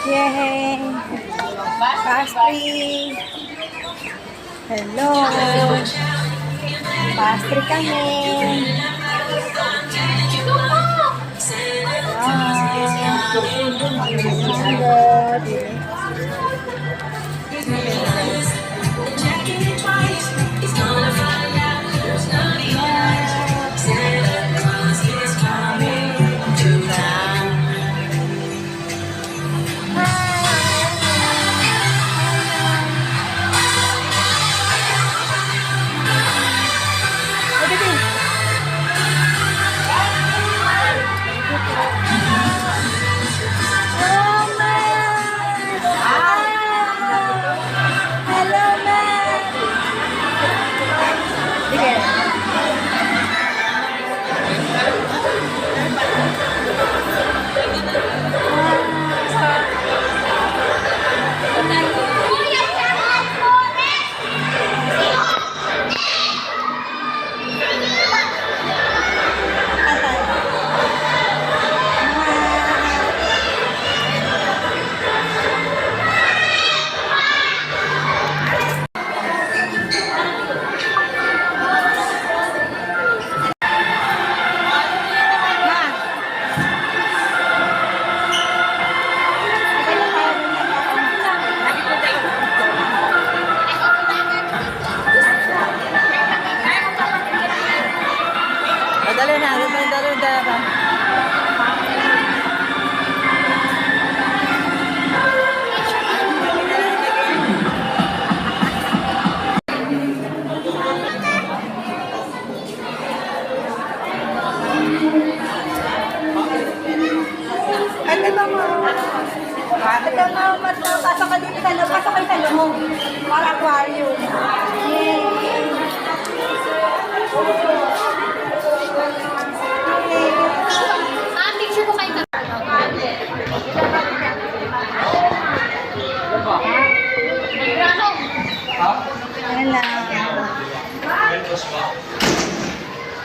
Yay! Pastry! Hello! Pastry kami! Dali na, dali. Ito na, pasok ka dito sa pasok kayo sa loob. Para aquarium. Yay! Picture ko kayo na. Hello.